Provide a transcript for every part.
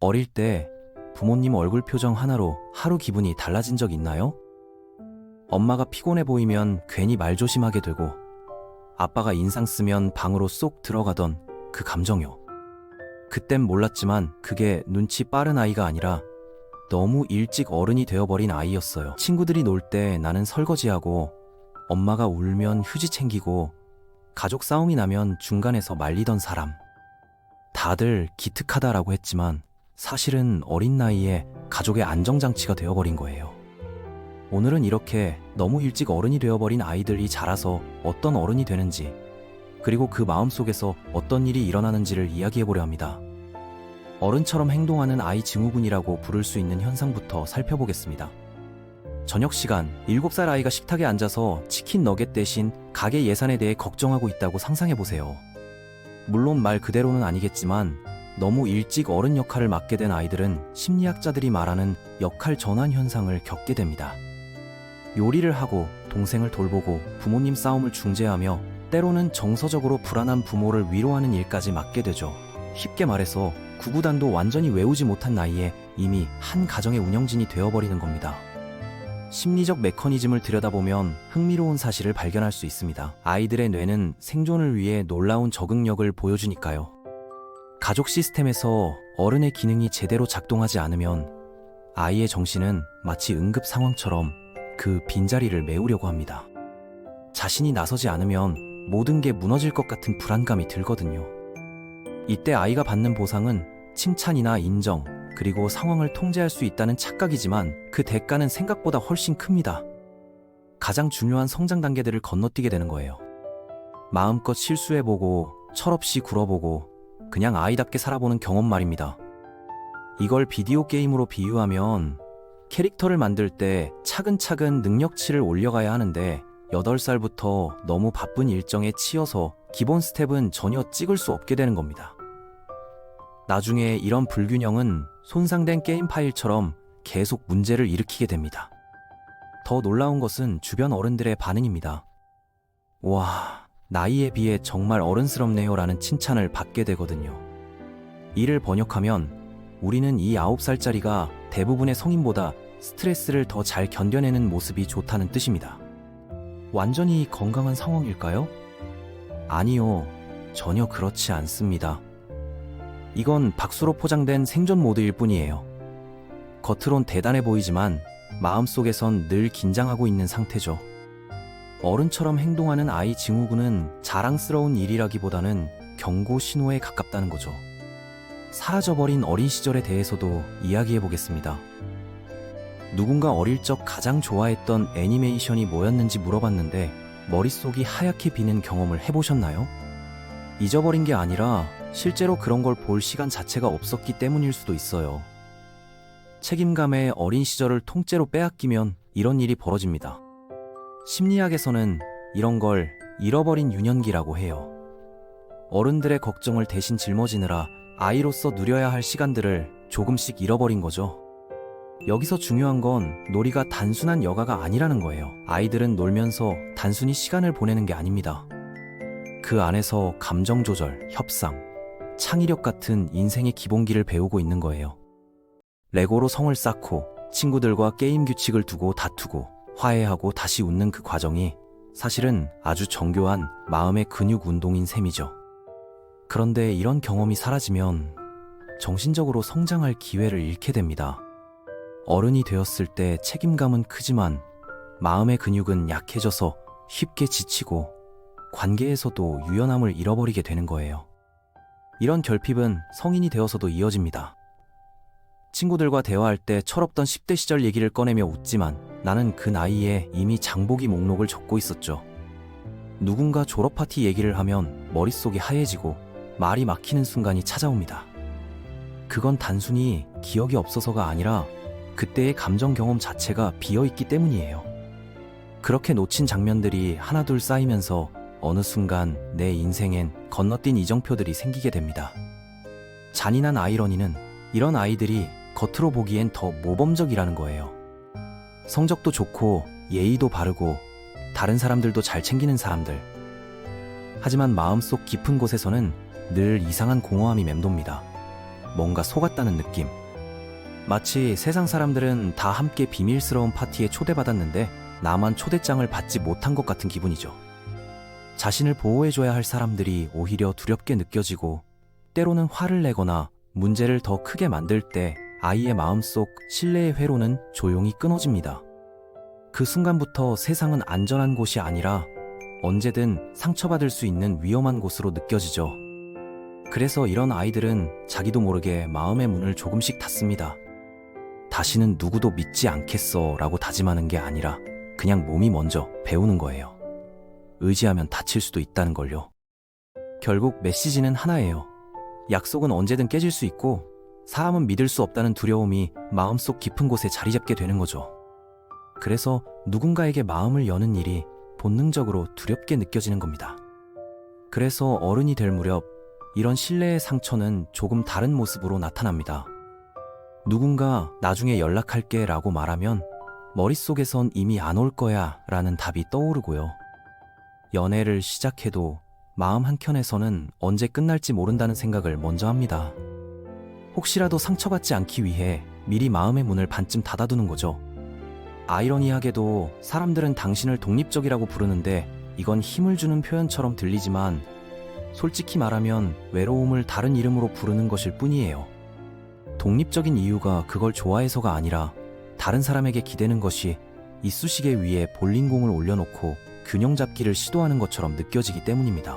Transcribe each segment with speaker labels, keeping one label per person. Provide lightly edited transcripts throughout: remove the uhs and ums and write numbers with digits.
Speaker 1: 어릴 때 부모님 얼굴 표정 하나로 하루 기분이 달라진 적 있나요? 엄마가 피곤해 보이면 괜히 말조심하게 되고 아빠가 인상 쓰면 방으로 쏙 들어가던 그 감정요. 그땐 몰랐지만 그게 눈치 빠른 아이가 아니라 너무 일찍 어른이 되어버린 아이였어요. 친구들이 놀 때 나는 설거지하고 엄마가 울면 휴지 챙기고 가족 싸움이 나면 중간에서 말리던 사람. 다들 기특하다라고 했지만 사실은 어린 나이에 가족의 안정장치가 되어버린 거예요. 오늘은 이렇게 너무 일찍 어른이 되어버린 아이들이 자라서 어떤 어른이 되는지, 그리고 그 마음속에서 어떤 일이 일어나는지를 이야기해보려 합니다. 어른처럼 행동하는 아이 증후군이라고 부를 수 있는 현상부터 살펴보겠습니다. 저녁 시간, 7살 아이가 식탁에 앉아서 치킨 너겟 대신 가게 예산에 대해 걱정하고 있다고 상상해보세요. 물론 말 그대로는 아니겠지만 너무 일찍 어른 역할을 맡게 된 아이들은 심리학자들이 말하는 역할 전환 현상을 겪게 됩니다. 요리를 하고 동생을 돌보고 부모님 싸움을 중재하며 때로는 정서적으로 불안한 부모를 위로하는 일까지 맡게 되죠. 쉽게 말해서 구구단도 완전히 외우지 못한 나이에 이미 한 가정의 운영진이 되어버리는 겁니다. 심리적 메커니즘을 들여다보면 흥미로운 사실을 발견할 수 있습니다. 아이들의 뇌는 생존을 위해 놀라운 적응력을 보여주니까요. 가족 시스템에서 어른의 기능이 제대로 작동하지 않으면 아이의 정신은 마치 응급 상황처럼 그 빈자리를 메우려고 합니다. 자신이 나서지 않으면 모든 게 무너질 것 같은 불안감이 들거든요. 이때 아이가 받는 보상은 칭찬이나 인정, 그리고 상황을 통제할 수 있다는 착각이지만 그 대가는 생각보다 훨씬 큽니다. 가장 중요한 성장 단계들을 건너뛰게 되는 거예요. 마음껏 실수해보고 철없이 굴어보고 그냥 아이답게 살아보는 경험 말입니다. 이걸 비디오 게임으로 비유하면 캐릭터를 만들 때 차근차근 능력치를 올려가야 하는데 8살부터 너무 바쁜 일정에 치여서 기본 스텝은 전혀 찍을 수 없게 되는 겁니다. 나중에 이런 불균형은 손상된 게임 파일처럼 계속 문제를 일으키게 됩니다. 더 놀라운 것은 주변 어른들의 반응입니다. 와, 나이에 비해 정말 어른스럽네요 라는 칭찬을 받게 되거든요. 이를 번역하면 우리는 이 9살짜리가 대부분의 성인보다 스트레스를 더 잘 견뎌내는 모습이 좋다는 뜻입니다. 완전히 건강한 상황일까요? 아니요, 전혀 그렇지 않습니다. 이건 박수로 포장된 생존 모드일 뿐이에요. 겉으론 대단해 보이지만 마음속에선 늘 긴장하고 있는 상태죠. 어른처럼 행동하는 아이 증후군은 자랑스러운 일이라기보다는 경고 신호에 가깝다는 거죠. 사라져버린 어린 시절에 대해서도 이야기해 보겠습니다. 누군가 어릴 적 가장 좋아했던 애니메이션이 뭐였는지 물어봤는데 머릿속이 하얗게 비는 경험을 해보셨나요? 잊어버린 게 아니라 실제로 그런 걸 볼 시간 자체가 없었기 때문일 수도 있어요. 책임감에 어린 시절을 통째로 빼앗기면 이런 일이 벌어집니다. 심리학에서는 이런 걸 잃어버린 유년기라고 해요. 어른들의 걱정을 대신 짊어지느라 아이로서 누려야 할 시간들을 조금씩 잃어버린 거죠. 여기서 중요한 건 놀이가 단순한 여가가 아니라는 거예요. 아이들은 놀면서 단순히 시간을 보내는 게 아닙니다. 그 안에서 감정 조절, 협상, 창의력 같은 인생의 기본기를 배우고 있는 거예요. 레고로 성을 쌓고 친구들과 게임 규칙을 두고 다투고 화해하고 다시 웃는 그 과정이 사실은 아주 정교한 마음의 근육 운동인 셈이죠. 그런데 이런 경험이 사라지면 정신적으로 성장할 기회를 잃게 됩니다. 어른이 되었을 때 책임감은 크지만 마음의 근육은 약해져서 쉽게 지치고 관계에서도 유연함을 잃어버리게 되는 거예요. 이런 결핍은 성인이 되어서도 이어집니다. 친구들과 대화할 때 철없던 10대 시절 얘기를 꺼내며 웃지만 나는 그 나이에 이미 장보기 목록을 적고 있었죠. 누군가 졸업 파티 얘기를 하면 머릿속이 하얘지고 말이 막히는 순간이 찾아옵니다. 그건 단순히 기억이 없어서가 아니라 그때의 감정 경험 자체가 비어있기 때문이에요. 그렇게 놓친 장면들이 하나둘 쌓이면서 어느 순간 내 인생엔 건너뛴 이정표들이 생기게 됩니다. 잔인한 아이러니는 이런 아이들이 겉으로 보기엔 더 모범적이라는 거예요. 성적도 좋고 예의도 바르고 다른 사람들도 잘 챙기는 사람들. 하지만 마음속 깊은 곳에서는 늘 이상한 공허함이 맴돕니다. 뭔가 속았다는 느낌. 마치 세상 사람들은 다 함께 비밀스러운 파티에 초대받았는데 나만 초대장을 받지 못한 것 같은 기분이죠. 자신을 보호해줘야 할 사람들이 오히려 두렵게 느껴지고 때로는 화를 내거나 문제를 더 크게 만들 때 아이의 마음속 신뢰의 회로는 조용히 끊어집니다. 그 순간부터 세상은 안전한 곳이 아니라 언제든 상처받을 수 있는 위험한 곳으로 느껴지죠. 그래서 이런 아이들은 자기도 모르게 마음의 문을 조금씩 닫습니다. 다시는 누구도 믿지 않겠어 라고 다짐하는 게 아니라 그냥 몸이 먼저 배우는 거예요. 의지하면 다칠 수도 있다는 걸요. 결국 메시지는 하나예요. 약속은 언제든 깨질 수 있고 사람은 믿을 수 없다는 두려움이 마음속 깊은 곳에 자리 잡게 되는 거죠. 그래서 누군가에게 마음을 여는 일이 본능적으로 두렵게 느껴지는 겁니다. 그래서 어른이 될 무렵 이런 신뢰의 상처는 조금 다른 모습으로 나타납니다. 누군가 나중에 연락할게 라고 말하면 머릿속에선 이미 안 올 거야 라는 답이 떠오르고요. 연애를 시작해도 마음 한켠에서는 언제 끝날지 모른다는 생각을 먼저 합니다. 혹시라도 상처받지 않기 위해 미리 마음의 문을 반쯤 닫아두는 거죠. 아이러니하게도 사람들은 당신을 독립적이라고 부르는데 이건 힘을 주는 표현처럼 들리지만 솔직히 말하면 외로움을 다른 이름으로 부르는 것일 뿐이에요. 독립적인 이유가 그걸 좋아해서가 아니라 다른 사람에게 기대는 것이 이쑤시개 위에 볼링공을 올려놓고 균형 잡기를 시도하는 것처럼 느껴지기 때문입니다.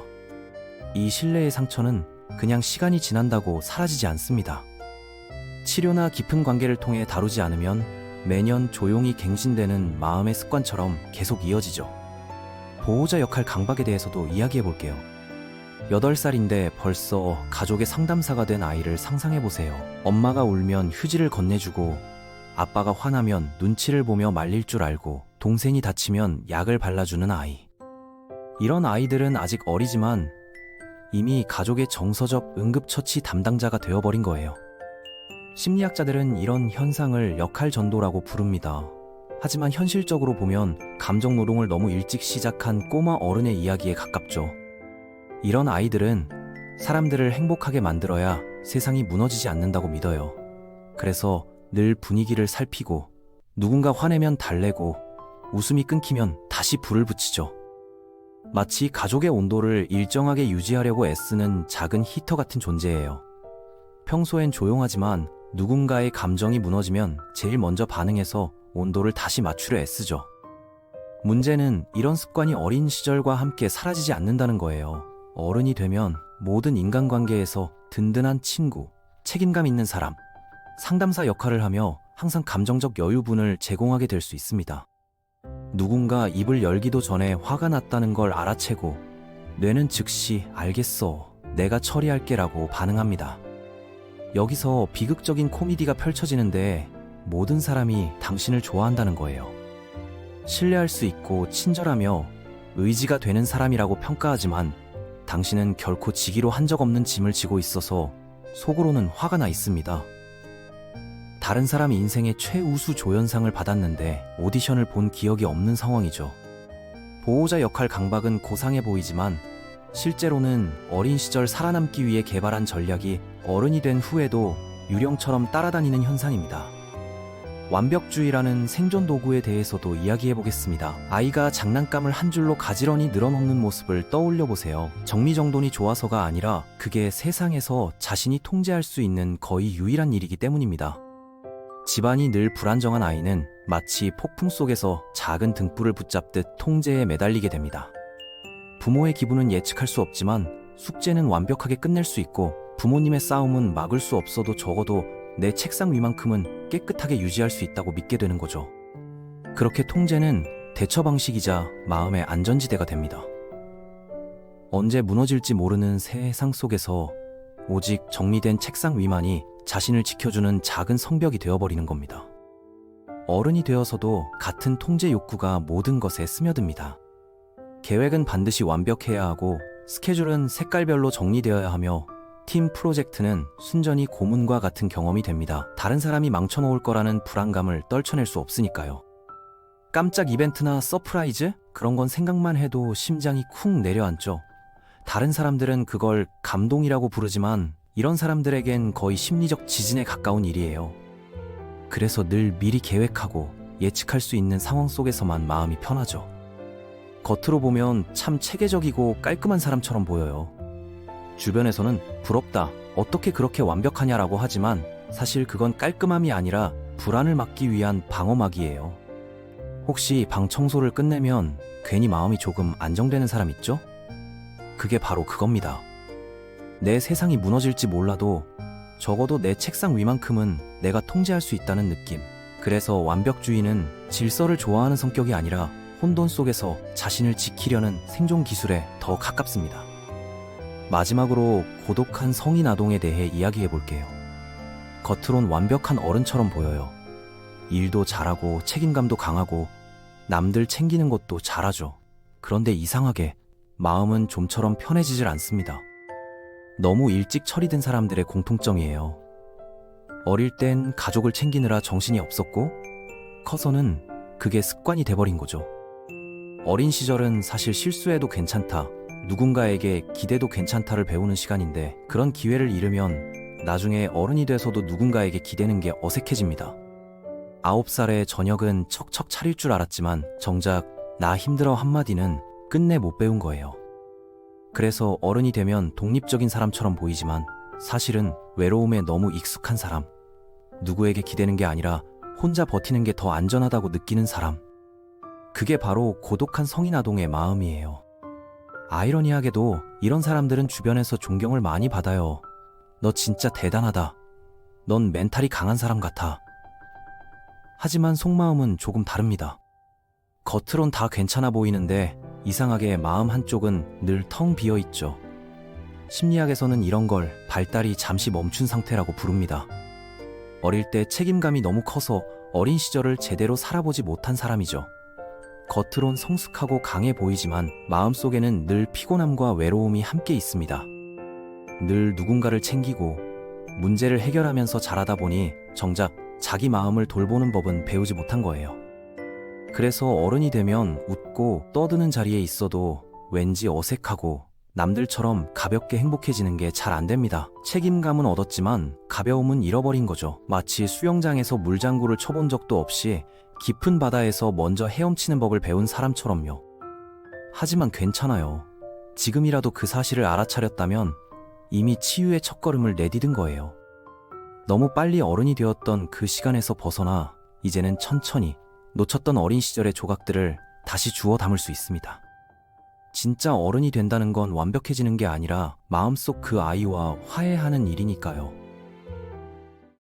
Speaker 1: 이 신뢰의 상처는 그냥 시간이 지난다고 사라지지 않습니다. 치료나 깊은 관계를 통해 다루지 않으면 매년 조용히 갱신되는 마음의 습관처럼 계속 이어지죠. 보호자 역할 강박에 대해서도 이야기해 볼게요. 8살인데 벌써 가족의 상담사가 된 아이를 상상해 보세요. 엄마가 울면 휴지를 건네주고 아빠가 화나면 눈치를 보며 말릴 줄 알고 동생이 다치면 약을 발라주는 아이. 이런 아이들은 아직 어리지만 이미 가족의 정서적 응급처치 담당자가 되어버린 거예요. 심리학자들은 이런 현상을 역할 전도라고 부릅니다. 하지만 현실적으로 보면 감정 노동을 너무 일찍 시작한 꼬마 어른의 이야기에 가깝죠. 이런 아이들은 사람들을 행복하게 만들어야 세상이 무너지지 않는다고 믿어요. 그래서 늘 분위기를 살피고 누군가 화내면 달래고 웃음이 끊기면 다시 불을 붙이죠. 마치 가족의 온도를 일정하게 유지하려고 애쓰는 작은 히터 같은 존재예요. 평소엔 조용하지만 누군가의 감정이 무너지면 제일 먼저 반응해서 온도를 다시 맞추려 애쓰죠. 문제는 이런 습관이 어린 시절과 함께 사라지지 않는다는 거예요. 어른이 되면 모든 인간관계에서 든든한 친구, 책임감 있는 사람, 상담사 역할을 하며 항상 감정적 여유분을 제공하게 될 수 있습니다. 누군가 입을 열기도 전에 화가 났다는 걸 알아채고 뇌는 즉시 알겠어, 내가 처리할게 라고 반응합니다. 여기서 비극적인 코미디가 펼쳐지는데 모든 사람이 당신을 좋아한다는 거예요. 신뢰할 수 있고 친절하며 의지가 되는 사람이라고 평가하지만 당신은 결코 지기로 한 적 없는 짐을 지고 있어서 속으로는 화가 나 있습니다. 다른 사람 인생의 최우수 조연상을 받았는데 오디션을 본 기억이 없는 상황이죠. 보호자 역할 강박은 고상해 보이지만 실제로는 어린 시절 살아남기 위해 개발한 전략이 어른이 된 후에도 유령처럼 따라다니는 현상입니다. 완벽주의라는 생존 도구에 대해서도 이야기해 보겠습니다. 아이가 장난감을 한 줄로 가지런히 늘어놓는 모습을 떠올려 보세요. 정리정돈이 좋아서가 아니라 그게 세상에서 자신이 통제할 수 있는 거의 유일한 일이기 때문입니다. 집안이 늘 불안정한 아이는 마치 폭풍 속에서 작은 등불을 붙잡듯 통제에 매달리게 됩니다. 부모의 기분은 예측할 수 없지만 숙제는 완벽하게 끝낼 수 있고 부모님의 싸움은 막을 수 없어도 적어도 내 책상 위만큼은 깨끗하게 유지할 수 있다고 믿게 되는 거죠. 그렇게 통제는 대처 방식이자 마음의 안전지대가 됩니다. 언제 무너질지 모르는 세상 속에서 오직 정리된 책상 위만이 자신을 지켜주는 작은 성벽이 되어버리는 겁니다. 어른이 되어서도 같은 통제 욕구가 모든 것에 스며듭니다. 계획은 반드시 완벽해야 하고 스케줄은 색깔별로 정리되어야 하며 팀 프로젝트는 순전히 고문과 같은 경험이 됩니다. 다른 사람이 망쳐놓을 거라는 불안감을 떨쳐낼 수 없으니까요. 깜짝 이벤트나 서프라이즈? 그런 건 생각만 해도 심장이 쿵 내려앉죠. 다른 사람들은 그걸 감동이라고 부르지만 이런 사람들에겐 거의 심리적 지진에 가까운 일이에요. 그래서 늘 미리 계획하고 예측할 수 있는 상황 속에서만 마음이 편하죠. 겉으로 보면 참 체계적이고 깔끔한 사람처럼 보여요. 주변에서는 부럽다, 어떻게 그렇게 완벽하냐라고 하지만 사실 그건 깔끔함이 아니라 불안을 막기 위한 방어막이에요. 혹시 방 청소를 끝내면 괜히 마음이 조금 안정되는 사람 있죠? 그게 바로 그겁니다. 내 세상이 무너질지 몰라도 적어도 내 책상 위만큼은 내가 통제할 수 있다는 느낌. 그래서 완벽주의는 질서를 좋아하는 성격이 아니라 혼돈 속에서 자신을 지키려는 생존 기술에 더 가깝습니다. 마지막으로 고독한 성인 아동에 대해 이야기해 볼게요. 겉으론 완벽한 어른처럼 보여요. 일도 잘하고 책임감도 강하고 남들 챙기는 것도 잘하죠. 그런데 이상하게 마음은 좀처럼 편해지질 않습니다. 너무 일찍 철이 든 사람들의 공통점이에요. 어릴 땐 가족을 챙기느라 정신이 없었고 커서는 그게 습관이 돼버린 거죠. 어린 시절은 사실 실수해도 괜찮다, 누군가에게 기대도 괜찮다를 배우는 시간인데 그런 기회를 잃으면 나중에 어른이 돼서도 누군가에게 기대는 게 어색해집니다. 9살의 저녁은 척척 차릴 줄 알았지만 정작 나 힘들어 한마디는 끝내 못 배운 거예요. 그래서 어른이 되면 독립적인 사람처럼 보이지만 사실은 외로움에 너무 익숙한 사람, 누구에게 기대는 게 아니라 혼자 버티는 게 더 안전하다고 느끼는 사람, 그게 바로 고독한 성인 아동의 마음이에요. 아이러니하게도 이런 사람들은 주변에서 존경을 많이 받아요. 너 진짜 대단하다. 넌 멘탈이 강한 사람 같아. 하지만 속마음은 조금 다릅니다. 겉으론 다 괜찮아 보이는데 이상하게 마음 한쪽은 늘 텅 비어 있죠. 심리학에서는 이런 걸 발달이 잠시 멈춘 상태라고 부릅니다. 어릴 때 책임감이 너무 커서 어린 시절을 제대로 살아보지 못한 사람이죠. 겉으론 성숙하고 강해 보이지만 마음속에는 늘 피곤함과 외로움이 함께 있습니다. 늘 누군가를 챙기고 문제를 해결하면서 자라다 보니 정작 자기 마음을 돌보는 법은 배우지 못한 거예요. 그래서 어른이 되면 웃고 떠드는 자리에 있어도 왠지 어색하고 남들처럼 가볍게 행복해지는 게 잘 안 됩니다. 책임감은 얻었지만 가벼움은 잃어버린 거죠. 마치 수영장에서 물장구를 쳐본 적도 없이 깊은 바다에서 먼저 헤엄치는 법을 배운 사람처럼요. 하지만 괜찮아요. 지금이라도 그 사실을 알아차렸다면 이미 치유의 첫걸음을 내디딘 거예요. 너무 빨리 어른이 되었던 그 시간에서 벗어나 이제는 천천히 놓쳤던 어린 시절의 조각들을 다시 주워 담을 수 있습니다. 진짜 어른이 된다는 건 완벽해지는 게 아니라 마음속 그 아이와 화해하는 일이니까요.